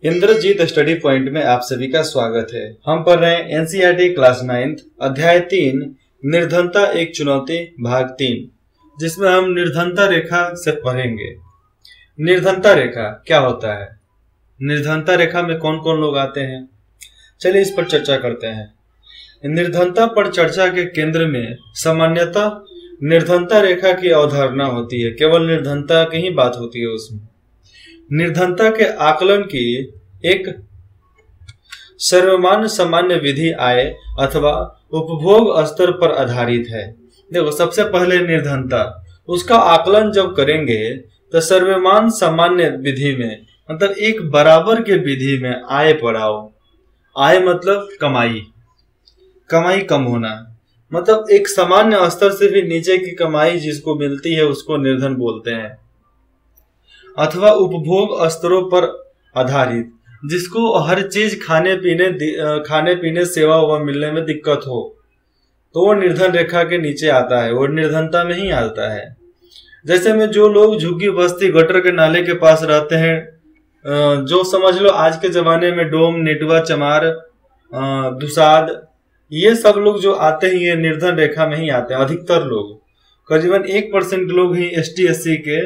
Indrajit study point में आप सभी का स्वागत है। हम पढ़ रहे हैं एनसीईआरटी क्लास 9 अध्याय 3 निर्धनता एक चुनौती भाग 3, जिसमें हम निर्धनता रेखा से पढ़ेंगे। निर्धनता रेखा क्या होता है, निर्धनता रेखा में कौन कौन लोग आते हैं, चलिए इस पर चर्चा करते हैं। निर्धनता पर चर्चा के केंद्र में सामान्यतः निर्धनता रेखा की अवधारणा होती है। केवल निर्धनता की ही बात होती है। उसमें निर्धनता के आकलन की एक सर्वमान्य सामान्य विधि आय अथवा उपभोग स्तर पर आधारित है। देखो, सबसे पहले निर्धनता, उसका आकलन जब करेंगे तो सर्वमान्य सामान्य विधि में, मतलब एक बराबर के विधि में आय पढ़ाओ। आय मतलब कमाई, कमाई कम होना, मतलब एक सामान्य स्तर से भी नीचे की कमाई जिसको मिलती है उसको निर्धन बोलते हैं। अथवा उपभोग स्तरों पर आधारित, जिसको हर चीज खाने पीने सेवा व मिलने में दिक्कत हो, तो वो निर्धन रेखा के नीचे आता है, वो निर्धनता में ही आता है। जैसे में जो लोग झुग्गी बस्ती गटर के नाले के पास रहते हैं, जो समझ लो आज के जमाने में डोम, नेटवा, चमार, दुसाद, ये सब लोग जो आते हैं ये निर्धन रेखा में ही आते हैं। अधिकतर लोग, करीबन 1% लोग ही ST SC के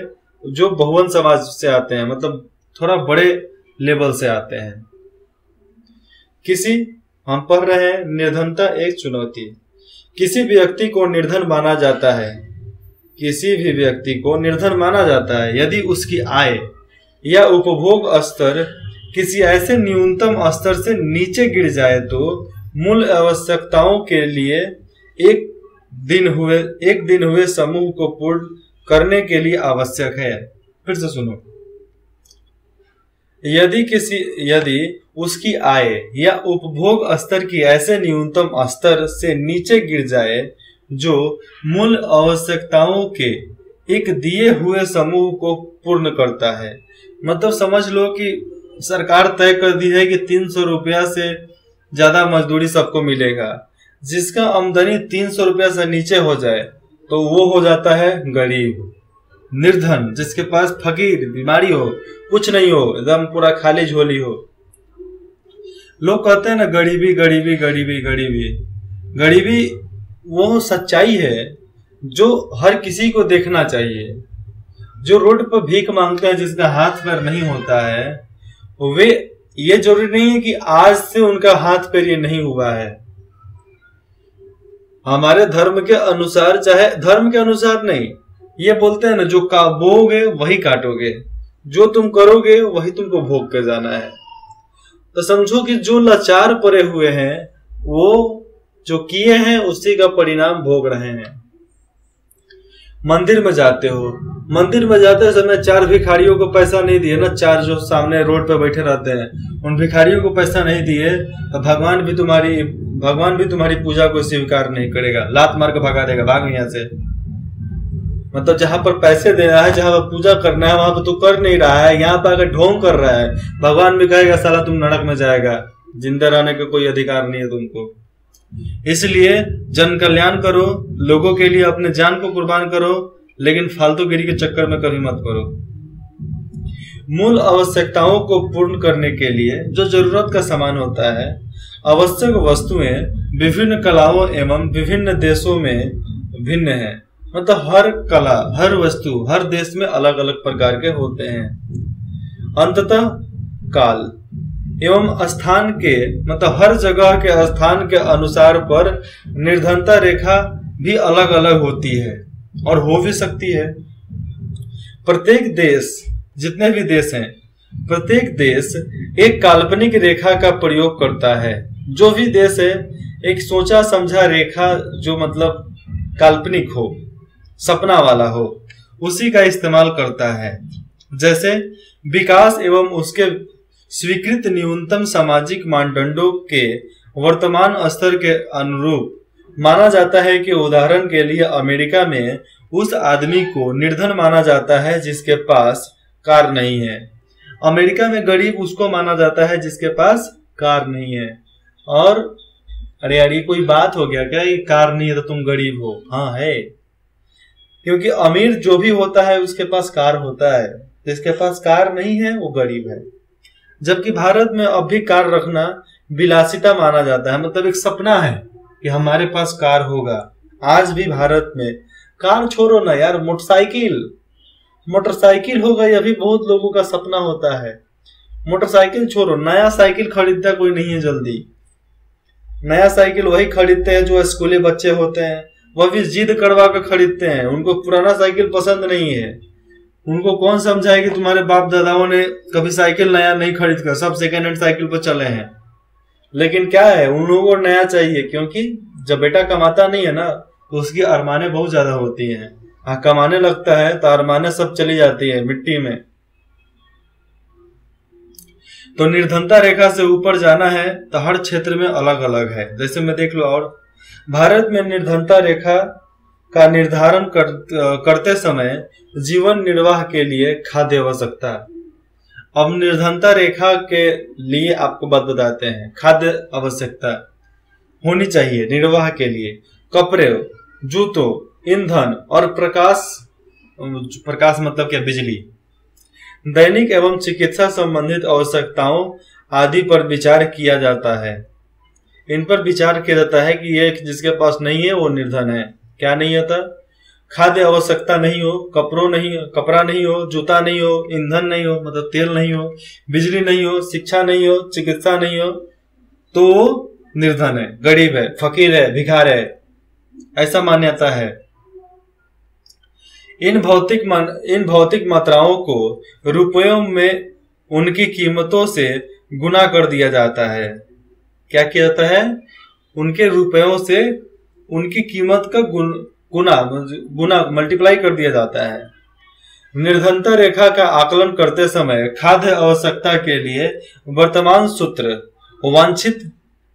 जो बहुवन समाज से आते हैं, मतलब थोड़ा बड़े लेवल से आते हैं। हम पढ़ रहे हैं निर्धनता एक चुनौती। किसी व्यक्ति को निर्धन माना जाता है, किसी भी व्यक्ति को निर्धन माना जाता है यदि उसकी आय या उपभोग स्तर किसी ऐसे न्यूनतम स्तर से नीचे गिर जाए तो मूल आवश्यकताओं के लिए एक दिन हुए समूह को पूर्ण करने के लिए आवश्यक है। फिर से सुनो, यदि उसकी आय या उपभोग स्तर की ऐसे न्यूनतम स्तर से नीचे गिर जाए जो मूल आवश्यकताओं के एक दिए हुए समूह को पूर्ण करता है। मतलब समझ लो कि सरकार तय कर दी है कि 300 रुपया से ज्यादा मजदूरी सबको मिलेगा। जिसका आमदनी 300 रुपया से नीचे हो जाए तो वो हो जाता है गरीब, निर्धन। जिसके पास फकीर, बीमारी हो, कुछ नहीं हो, एकदम पूरा खाली झोली हो। लोग कहते हैं ना गरीबी गरीबी गरीबी गरीबी। गरीबी वो सच्चाई है जो हर किसी को देखना चाहिए। जो रोड पर भीख मांगते हैं, जिसका हाथ पैर नहीं होता है, वे, ये जरूरी नहीं है कि आज से उनका हाथ पैर ये नहीं हुआ है। हमारे धर्म के अनुसार, चाहे धर्म के अनुसार नहीं, ये बोलते हैं ना जो बोओगे वही काटोगे, जो तुम करोगे वही तुमको भोग के जाना है। तो समझो कि जो लाचार पड़े हुए हैं वो जो किए हैं उसी का परिणाम भोग रहे हैं। मंदिर में जाते हो, मंदिर में जाते समय 4 भिखारियों को पैसा नहीं दिए ना, 4 जो सामने रोड पे बैठे रहते हैं, उन भिखारियों को पैसा नहीं दिए तो भगवान भी तुम्हारी पूजा को स्वीकार नहीं करेगा, लात मार के भगा देगा, भाग यहाँ से। मतलब जहां पर पैसे देना है, जहां पर पूजा करना है, वहां पर तू कर नहीं रहा है, यहाँ पर अगर ढोंग कर रहा है, भगवान भी कहेगा साला तुम नरक में जाएगा, जिंदा रहने का कोई अधिकार नहीं है तुमको। इसलिए जन कल्याण करो, लोगों के लिए अपने जान को कुर्बान करो, लेकिन फालतूगिरी के चक्कर में कभी मत करो। मूल आवश्यकताओं को पूर्ण करने के लिए जो जरूरत का सामान होता है, आवश्यक वस्तुएं विभिन्न कलाओं एवं विभिन्न देशों में भिन्न है। मतलब हर कला, हर वस्तु हर देश में अलग अलग प्रकार के होते हैं। अंततः काल एवं स्थान के, मतलब हर जगह के स्थान के अनुसार पर निर्धनता रेखा भी अलग अलग होती है और हो भी सकती है। प्रत्येक देश, जितने भी देश हैं, प्रत्येक देश एक काल्पनिक रेखा का प्रयोग करता है। जो भी देश है एक सोचा समझा रेखा जो मतलब काल्पनिक हो, सपना वाला हो, उसी का इस्तेमाल करता है। जैसे विकास एवं उसके स्वीकृत न्यूनतम सामाजिक मानदंडों के वर्तमान स्तर के अनुरूप माना जाता है कि उदाहरण के लिए अमेरिका में उस आदमी को निर्धन माना जाता है जिसके पास कार नहीं है। अमेरिका में गरीब उसको माना जाता है जिसके पास कार नहीं है। और अरे यार ये कोई बात हो गया क्या, ये कार नहीं है तो तुम गरीब हो? हाँ है, क्योंकि अमीर जो भी होता है उसके पास कार होता है। जिसके पास कार नहीं है वो गरीब है। जबकि भारत में अब भी कार रखना विलासिता माना जाता है, मतलब एक सपना है कि हमारे पास कार होगा। आज भी भारत में कार छोड़ो ना यार, मोटरसाइकिल होगा, यह भी बहुत लोगों का सपना होता है। मोटरसाइकिल छोड़ो, नया साइकिल खरीदता कोई नहीं है जल्दी। नया साइकिल वही खरीदते हैं जो स्कूली बच्चे होते हैं, वह भी जिद करवा कर खरीदते हैं। उनको पुराना साइकिल पसंद नहीं है। उनको कौन समझाए कि तुम्हारे बाप दादाओं ने कभी साइकिल नया नहीं खरीद कर, सब सेकेंड हैंड साइकिल पर चले हैं। लेकिन क्या है, उन लोगों को नया चाहिए, क्योंकि जब बेटा कमाता नहीं है ना तो उसकी अरमाने बहुत ज्यादा होती हैं। हाँ, कमाने लगता है तो अरमाने सब चली जाती है मिट्टी में। तो निर्धनता रेखा से ऊपर जाना है तो हर क्षेत्र में अलग अलग है। जैसे मैं देख लो, और भारत में निर्धनता रेखा का निर्धारण करते समय जीवन निर्वाह के लिए खाद्य आवश्यकता। अब निर्धनता रेखा के लिए आपको बात बताते हैं। खाद्य आवश्यकता होनी चाहिए निर्वाह के लिए, कपड़े, जूतों, ईंधन और प्रकाश मतलब क्या, बिजली, दैनिक एवं चिकित्सा संबंधित आवश्यकताओं आदि पर विचार किया जाता है। इन पर विचार किया जाता है कि ये जिसके पास नहीं है वो निर्धन है। क्या नहीं होता? खाद्य आवश्यकता नहीं हो, कपड़ा नहीं हो, जूता नहीं हो, ईंधन नहीं हो मतलब तेल नहीं हो, बिजली नहीं हो, शिक्षा नहीं हो, चिकित्सा नहीं हो, तो निर्धन है, गरीब है, फकीर है, भिखार है, ऐसा मान्यता है। इन भौतिक मात्राओं को रुपयों में उनकी कीमतों से गुना कर दिया जाता है। क्या किया जाता है? उनके रुपयों से उनकी कीमत का गुना मल्टीप्लाई कर दिया जाता है। निर्धनता रेखा का आकलन करते समय खाद्य आवश्यकता के लिए वर्तमान सूत्र वांछित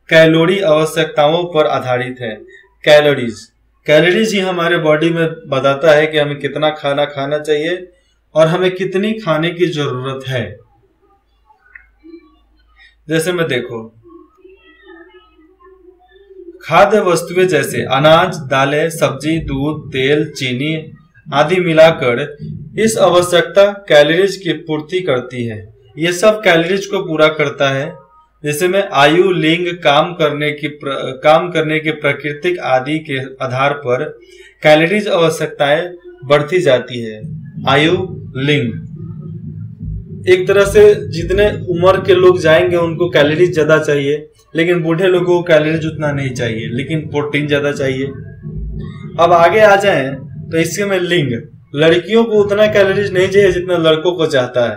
कैलोरी आवश्यकताओं पर आधारित है। कैलोरीज ही हमारे बॉडी में बताता है कि हमें कितना खाना खाना चाहिए और हमें कितनी खाने की जरूरत है। जैसे में देखो, खाद्य वस्तुएं जैसे अनाज, दालें, सब्जी, दूध, तेल, चीनी आदि मिलाकर इस आवश्यकता कैलोरीज की पूर्ति करती है। ये सब कैलोरीज को पूरा करता है। जैसे में आयु, लिंग, काम करने की प्राकृतिक आदि के आधार पर कैलोरीज आवश्यकताएं बढ़ती जाती है। आयु, लिंग, एक तरह से जितने उम्र के लोग जाएंगे उनको कैलोरीज ज्यादा चाहिए, लेकिन बूढ़े लोगों को कैलोरीज उतना नहीं चाहिए, लेकिन प्रोटीन ज्यादा चाहिए। अब आगे आ जाएं तो इसके में लिंग, लड़कियों को उतना कैलोरीज नहीं चाहिए जितना लड़कों को चाहता है,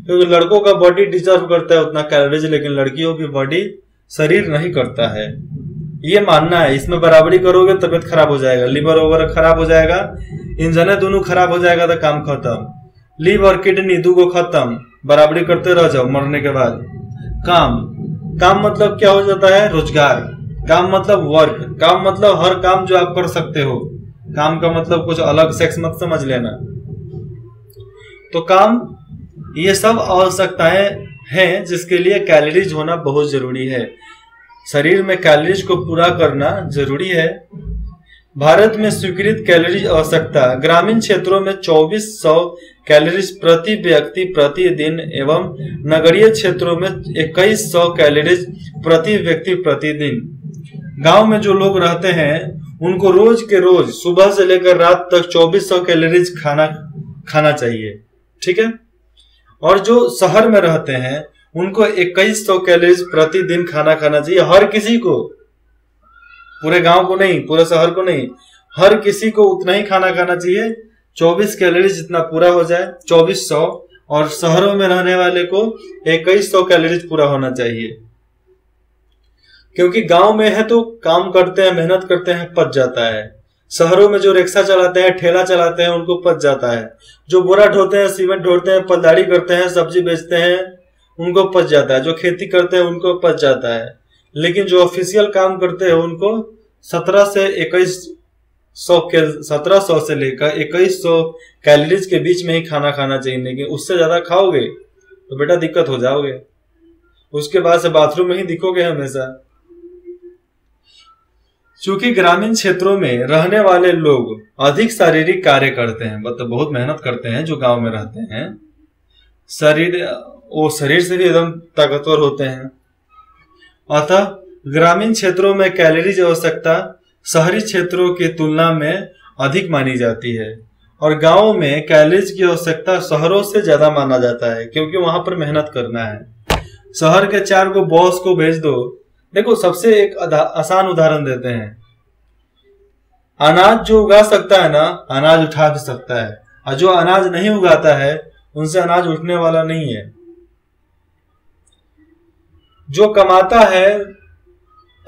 क्योंकि लड़कों का बॉडी डिजर्व करता है उतना कैलोरीज, लेकिन लड़कियों की बॉडी शरीर नहीं करता है। ये मानना है। इसमें बराबरी करोगे तबियत खराब हो जाएगा, लीवर वगैरह खराब हो जाएगा, इंजन दोनों खराब हो जाएगा तो काम खत्म। लीवर और किडनी दोनों खत्म, बराबरी करते रह जाओ मरने के बाद। काम मतलब क्या हो जाता है? रोजगार। काम मतलब वर्क। काम मतलब हर काम जो आप कर सकते हो। काम का मतलब कुछ अलग सेक्स मत समझ लेना। तो काम, ये सब आवश्यकताएं हैं जिसके लिए कैलोरीज होना बहुत जरूरी है। शरीर में कैलोरीज को पूरा करना जरूरी है। भारत में स्वीकृत कैलोरी आवश्यकता ग्रामीण क्षेत्रों में 2400 कैलोरीज प्रति व्यक्ति प्रति दिन एवं नगरीय क्षेत्रों में 2100 कैलोरीज प्रति व्यक्ति प्रति दिन। गांव में जो लोग रहते हैं उनको रोज के रोज सुबह से लेकर रात तक 2400 कैलोरीज खाना चाहिए, ठीक है। और जो शहर में रहते हैं उनको 2100 कैलोरीज प्रति दिन खाना चाहिए। हर किसी को, पूरे गांव को नहीं, पूरे शहर को नहीं, हर किसी को उतना ही खाना चाहिए। 24 कैलोरीज जितना पूरा हो जाए, 2400, और शहरों में रहने वाले को 2100 कैलोरीज पूरा होना चाहिए। क्योंकि गांव में है तो काम करते हैं, मेहनत करते हैं, पच जाता है। शहरों में जो रिक्शा चलाते हैं, ठेला चलाते हैं, उनको पच जाता है। जो बोरा ढोते हैं, सीमेंट ढोते हैं, पलदारी करते हैं, सब्जी बेचते हैं, उनको पच जाता है। जो खेती करते हैं उनको पच जाता है। लेकिन जो ऑफिशियल काम करते हैं उनको 1700 से लेकर 2100 कैलोरीज के बीच में ही खाना चाहिए। लेकिन उससे ज्यादा खाओगे तो बेटा दिक्कत हो जाओगे, उसके बाद से बाथरूम में ही दिखोगे हमेशा। चूंकि ग्रामीण क्षेत्रों में रहने वाले लोग अधिक शारीरिक कार्य करते हैं, मतलब बहुत मेहनत करते हैं जो गांव में रहते हैं, वो शरीर से भी एकदम ताकतवर होते हैं। अतः ग्रामीण क्षेत्रों में कैलोरीज आवश्यकता शहरी क्षेत्रों की तुलना में अधिक मानी जाती है, और गांवों में कैलोरीज की आवश्यकता शहरों से ज्यादा माना जाता है, क्योंकि वहां पर मेहनत करना है। शहर के 4 को बॉस को भेज दो। देखो, सबसे एक आसान उदाहरण देते हैं। अनाज जो उगा सकता है ना, अनाज उठा भी सकता है, और जो अनाज नहीं उगाता है उनसे अनाज उठने वाला नहीं है। जो कमाता है,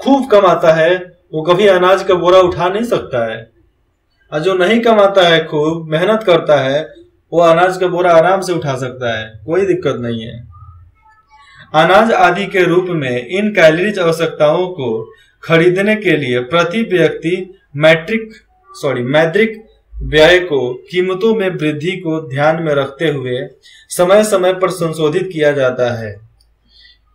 खूब कमाता है, वो कभी अनाज का बोरा उठा नहीं सकता है, और जो नहीं कमाता है, खूब मेहनत करता है, वो अनाज का बोरा आराम से उठा सकता है, कोई दिक्कत नहीं है। अनाज आदि के रूप में इन कैलोरीज आवश्यकताओं को खरीदने के लिए प्रति व्यक्ति मौद्रिक व्यय को कीमतों में वृद्धि को ध्यान में रखते हुए समय समय पर संशोधित किया जाता है।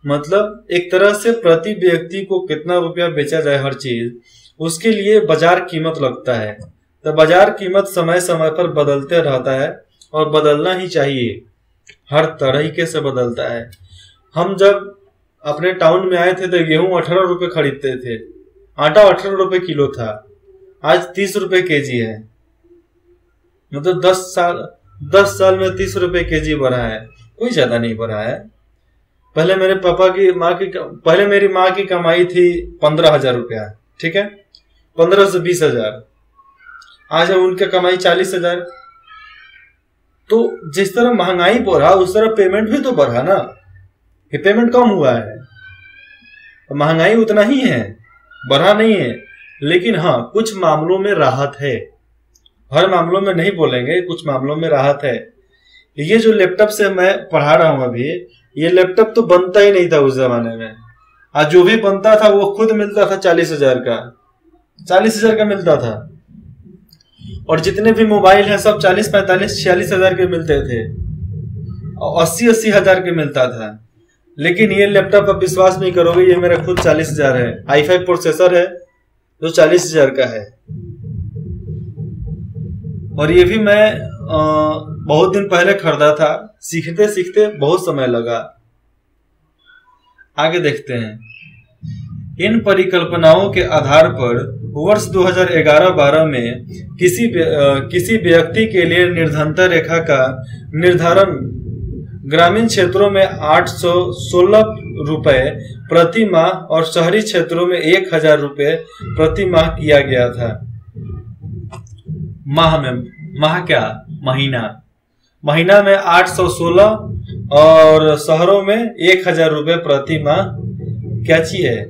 मतलब एक तरह से प्रति व्यक्ति को कितना रुपया बेचा जाए हर चीज, उसके लिए बाजार कीमत लगता है। तो बाजार कीमत समय समय पर बदलते रहता है, और बदलना ही चाहिए, हर तरीके से बदलता है। हम जब अपने टाउन में आए थे तो गेहूं 18 रुपए खरीदते थे, आटा 18 रुपए किलो था, आज 30 रुपए केजी है। मतलब 10 साल में 30 रुपए केजी बढ़ा है, कोई ज्यादा नहीं बढ़ा है। पहले मेरे पहले मेरी माँ की कमाई थी 15,000 रुपया, ठीक है, 15 से 20,000। आज है उनका कमाई 40,000। तो जिस तरह महंगाई बढ़ा उस तरह पेमेंट भी तो बढ़ा ना, ये पेमेंट कम हुआ है, महंगाई उतना ही है, बढ़ा नहीं है। लेकिन हाँ, कुछ मामलों में राहत है, हर मामलों में नहीं बोलेंगे, कुछ मामलों में राहत है। ये जो लैपटॉप से मैं पढ़ा रहा हूं अभी, ये लैपटॉप तो बनता ही नहीं था उस जमाने में, आज जो भी बनता था वो खुद मिलता था 40,000 का, 40,000 का मिलता था। और जितने भी मोबाइल हैं सब 40, 45, 46,000 के मिलते थे, और 80 हजार के मिलता था। लेकिन ये लैपटॉप आप विश्वास नहीं करोगे, ये मेरा खुद 40,000 है, i5 प्रोसेसर है जो 40,000 का है। और ये भी मैं बहुत दिन पहले खरीदा था, सीखते सीखते बहुत समय लगा। आगे देखते हैं। इन परिकल्पनाओं के आधार पर वर्ष 2011-12 में किसी व्यक्ति के लिए निर्धनता रेखा का निर्धारण ग्रामीण क्षेत्रों में 816 रुपए प्रति माह और शहरी क्षेत्रों में 1,000 रुपए प्रति माह किया गया था। महीना में 816 और शहरों में 1,000 रुपए प्रति माह क्या चीज है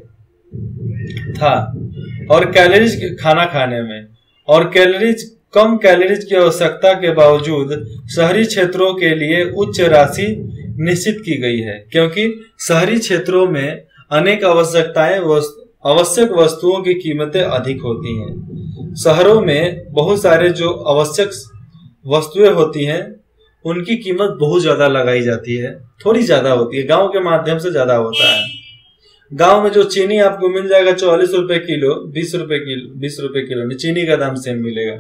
था। और कैलोरीज खाना खाने में, और कम कैलोरीज की आवश्यकता के बावजूद शहरी क्षेत्रों के लिए उच्च राशि निश्चित की गई है, क्योंकि शहरी क्षेत्रों में अनेक आवश्यक वस्तुओं की कीमतें अधिक होती हैं। शहरों में बहुत सारे जो आवश्यक वस्तुएं होती हैं उनकी कीमत बहुत ज्यादा लगाई जाती है, थोड़ी ज्यादा होती है, गांव के माध्यम से ज्यादा होता है। गांव में जो चीनी आपको मिल जाएगा 44 रुपए किलो, 20 रुपए किलो में चीनी का दाम सेम मिलेगा।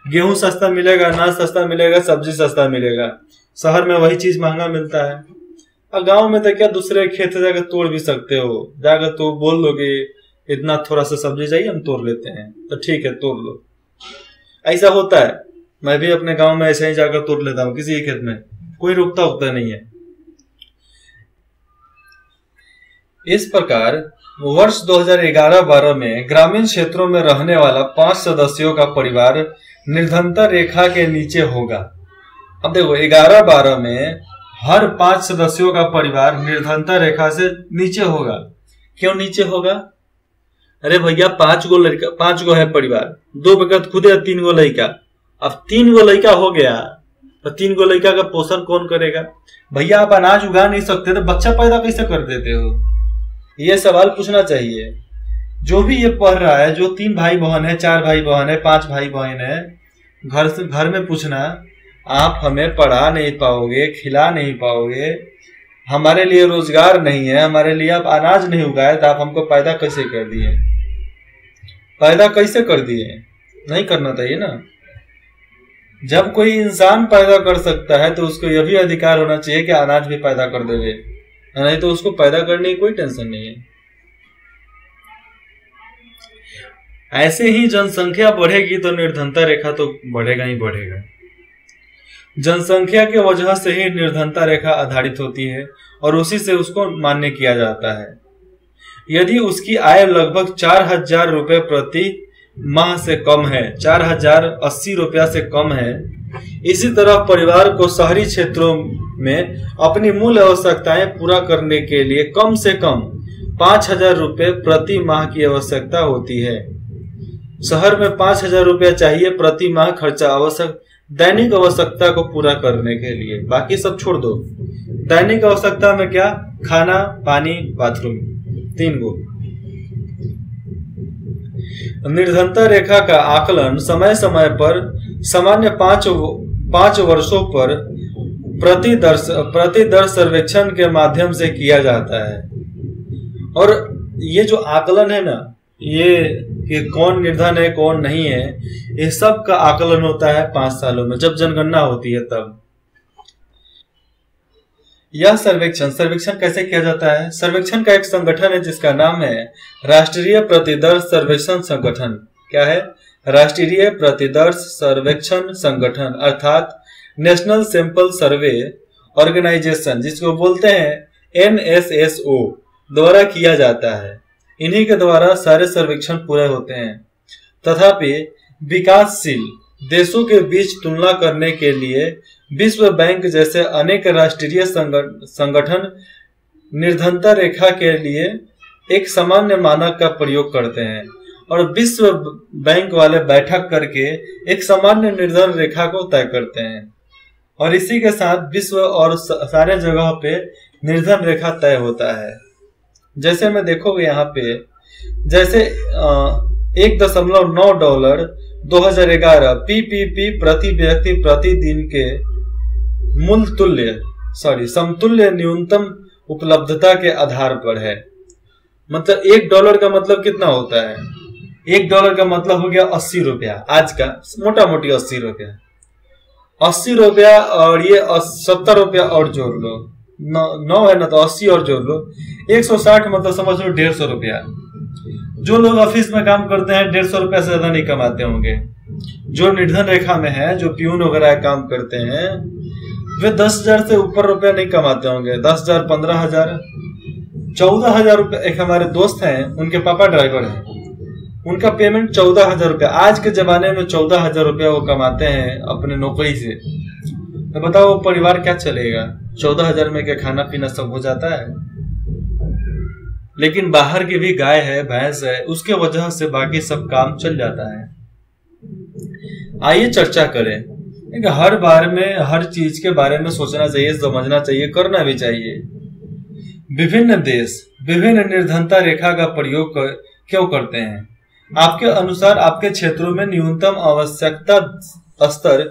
गेहूं सस्ता मिलेगा, अनाज सस्ता मिलेगा, सब्जी सस्ता मिलेगा। शहर में वही चीज महंगा मिलता है। और गांव में तो क्या, दूसरे खेत से जाकर तोड़ भी सकते हो, जाकर तो बोल दोगे इतना थोड़ा सा सब्जी चाहिए, हम तोड़ लेते हैं, तो ठीक है तोड़ लो। ऐसा होता है, मैं भी अपने गांव में ऐसे ही जाकर तोड़ लेता हूँ, किसी खेत में कोई रुकता उकता नहीं है। इस प्रकार वर्ष 2011-12 में ग्रामीण क्षेत्रों में रहने वाला 5 सदस्यों का परिवार निर्धनता रेखा के नीचे होगा। अब देखो 11-12 में हर 5 सदस्यों का परिवार निर्धनता रेखा से नीचे होगा। क्यों नीचे होगा? अरे भैया 5 गो है परिवार, 2 बेकत खुद है, 3 गो लड़का। अब 3 गो लड़का हो गया तो 3 गो लड़का का पोषण कौन करेगा? भैया आप अनाज उगा नहीं सकते तो बच्चा पैदा कैसे कर देते हो? ये सवाल पूछना चाहिए। जो भी ये पढ़ रहा है, जो 3 भाई बहन है, 4 भाई बहन है, 5 भाई बहन है, घर में पूछना, आप हमें पढ़ा नहीं पाओगे, खिला नहीं पाओगे, हमारे लिए रोजगार नहीं है, हमारे लिए आप अनाज नहीं उगाए तो आप हमको पैदा कैसे कर दिए? पैदा कैसे कर दिए? नहीं करना चाहिए ना। जब कोई इंसान पैदा कर सकता है तो उसको यह भी अधिकार होना चाहिए कि अनाज भी पैदा कर देवे, नहीं तो उसको पैदा करने की कोई टेंशन नहीं है। ऐसे ही जनसंख्या बढ़ेगी तो निर्धनता रेखा तो बढ़ेगा ही बढ़ेगा। जनसंख्या के वजह से ही निर्धनता रेखा आधारित होती है और उसी से उसको मान्य किया जाता है। यदि उसकी आय लगभग 4,000 रुपए प्रति माह से कम है, 4,080 रुपया से कम है, इसी तरह परिवार को शहरी क्षेत्रों में अपनी मूल आवश्यकताएं पूरा करने के लिए कम से कम 5,000 रुपये प्रति माह की आवश्यकता होती है। शहर में 5,000 रुपया चाहिए प्रति माह खर्चा आवश्यक दैनिक आवश्यकता को पूरा करने के लिए, बाकी सब छोड़ दो। दैनिक आवश्यकता में क्या? खाना, पानी, बाथरूम, 3 गो। निर्धनता रेखा का आकलन समय समय पर सामान्य 5 वर्षों पर प्रति दर सर्वेक्षण के माध्यम से किया जाता है। और ये जो आकलन है ना, ये कि कौन निर्धन है कौन नहीं है, ये सब का आकलन होता है 5 सालों में, जब जनगणना होती है तब। यह सर्वेक्षण कैसे किया जाता है? सर्वेक्षण का एक संगठन है जिसका नाम है राष्ट्रीय प्रतिदर्श सर्वेक्षण संगठन। क्या है? राष्ट्रीय प्रतिदर्श सर्वेक्षण संगठन, अर्थात नेशनल सैंपल सर्वे ऑर्गेनाइजेशन, जिसको बोलते हैं NSSO, द्वारा किया जाता है। इन्हीं के द्वारा सारे सर्वेक्षण पूरे होते हैं। तथापि विकासशील देशों के बीच तुलना करने के लिए विश्व बैंक जैसे अनेक राष्ट्रीय संगठन निर्धनता रेखा के लिए एक सामान्य मानक का प्रयोग करते हैं और विश्व बैंक वाले बैठक करके एक सामान्य निर्धन रेखा को तय करते हैं और इसी के साथ विश्व और सारे जगह पे निर्धन रेखा तय होता है। जैसे मैं देखोगे यहाँ पे, जैसे $1.9 2011 PPP प्रति व्यक्ति प्रतिदिन के समतुल्य न्यूनतम उपलब्धता के आधार पर है। मतलब $1 का मतलब कितना होता है? $1 का मतलब हो गया 80 रुपया, आज का मोटा मोटी 80 रुपया। 80 रुपया और ये 70 रुपया और जोड़ लो, 9 है ना, तो 80 और जोड़ लो, 160 मतलब समझ लो 150 रुपया। जो लोग ऑफिस में काम करते हैं 150 रुपया से ज्यादा नहीं कमाते होंगे। जो निर्धन रेखा में है, जो प्यून वगैरह काम करते हैं, वे 10,000 से ऊपर रुपया नहीं कमाते होंगे। 10,000, 15,000, 14,000 रुपया। एक हमारे दोस्त हैं, उनके पापा ड्राइवर हैं, उनका पेमेंट 14,000 रुपया। आज के जमाने में 14,000 रुपया वो कमाते हैं अपने नौकरी से। तो बताओ वो परिवार क्या चलेगा? 14,000 में क्या खाना पीना सब हो जाता है? लेकिन बाहर की भी गाय है, भैंस है, उसके वजह से बाकी सब काम चल जाता है। आइए चर्चा करें। हर बार में हर चीज के बारे में सोचना चाहिए, समझना चाहिए, करना भी चाहिए। विभिन्न देश विभिन्न निर्धनता रेखा का प्रयोग क्यों करते हैं? आपके अनुसार आपके क्षेत्रों में न्यूनतम आवश्यकता स्तर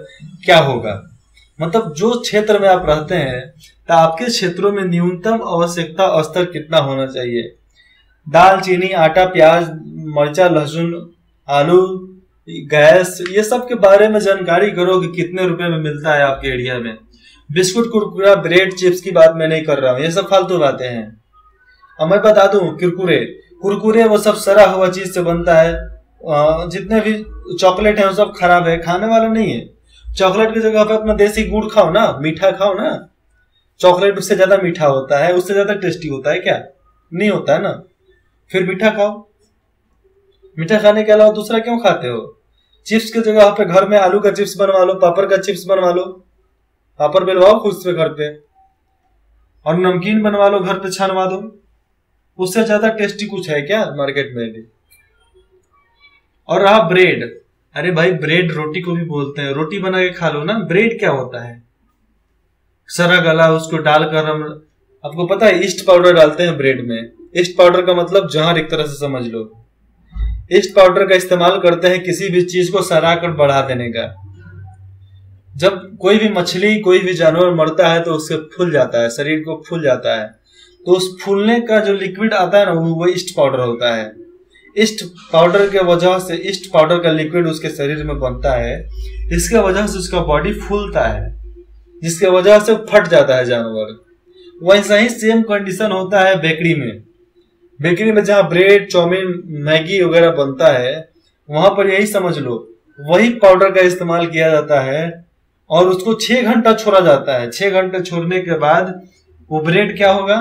क्या होगा? मतलब जो क्षेत्र में आप रहते हैं तो आपके क्षेत्रों में न्यूनतम आवश्यकता स्तर कितना होना चाहिए? दाल, चीनी, आटा, प्याज, मर्चा, लहसुन, आलू, गैस, ये सब के बारे में जानकारी करो कि कितने रुपए में मिलता है आपके एरिया में। बिस्कुट, कुरकुरा, ब्रेड, चिप्स की बात मैं नहीं कर रहा हूँ, ये सब फालतू बातें हैं। अब मैं बता दूं, कुरकुरे वो सब सड़ा हुआ चीज से बनता है। जितने भी चॉकलेट है वो सब खराब है, खाने वाला नहीं है। चॉकलेट की जगह पे अपना देसी गुड़ खाओ ना, मीठा खाओ ना। चॉकलेट उससे ज्यादा मीठा होता है, उससे ज्यादा टेस्टी होता है क्या? नहीं होता है ना। फिर मीठा खाओ। मीठा खाने के अलावा दूसरा क्यों खाते हो? चिप्स की जगह पे घर में आलू का चिप्स बनवा लो, पापड़ का चिप्स बनवा लो, पापड़ बेलवाओ खुद से घर पे, और नमकीन बनवा लो, घर पे छानवा दो। उससे ज्यादा टेस्टी कुछ है क्या मार्केट में भी? और रहा ब्रेड, अरे भाई ब्रेड रोटी को भी बोलते हैं, रोटी बना के खा लो ना। ब्रेड क्या होता है? सरा गला उसको डालकर हम, आपको पता है ईस्ट पाउडर डालते हैं ब्रेड में। ईस्ट पाउडर का मतलब जहर एक तरह से समझ लो। ईस्ट पाउडर का इस्तेमाल करते हैं किसी भी चीज को सड़ा कर बढ़ा देने का। जब कोई भी मछली, कोई भी जानवर मरता है तो उससे फूल जाता है, शरीर को फूल जाता है, तो उस फूलने का जो लिक्विड आता है ना, वो ईस्ट पाउडर होता है। ईस्ट पाउडर के वजह से, ईस्ट पाउडर का लिक्विड उसके शरीर में बनता है, इसके वजह से उसका बॉडी फूलता है, जिसके वजह से फट जाता है जानवर। वैसा ही सेम कंडीशन होता है बेकरी में। बेकरी में जहाँ ब्रेड, चाउमीन, मैगी वगैरह बनता है, वहां पर यही समझ लो वही पाउडर का इस्तेमाल किया जाता है और उसको 6 घंटा छोड़ा जाता है। 6 घंटे छोड़ने के बाद वो ब्रेड क्या होगा,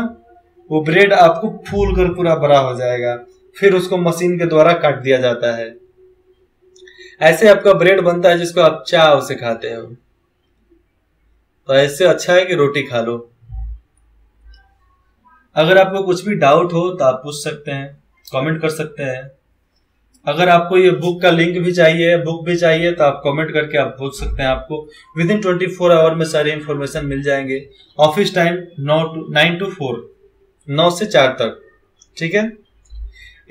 वो ब्रेड आपको फूल कर पूरा बड़ा हो जाएगा, फिर उसको मशीन के द्वारा काट दिया जाता है। ऐसे आपका ब्रेड बनता है जिसको आप चाव से खाते हो। तो ऐसे अच्छा है कि रोटी खा लो। अगर आपको कुछ भी डाउट हो तो आप पूछ सकते हैं, कमेंट कर सकते हैं। अगर आपको ये बुक का लिंक भी चाहिए, बुक भी चाहिए, तो आप कमेंट करके आप पूछ सकते हैं। आपको विदिन 24 आवर में सारी इंफॉर्मेशन मिल जाएंगे। ऑफिस टाइम 9 to 4, 9 से 4 तक। ठीक है।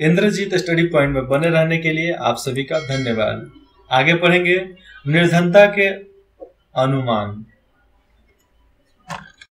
इंद्रजीत स्टडी पॉइंट में बने रहने के लिए आप सभी का धन्यवाद। आगे पढ़ेंगे निर्धनता के अनुमान।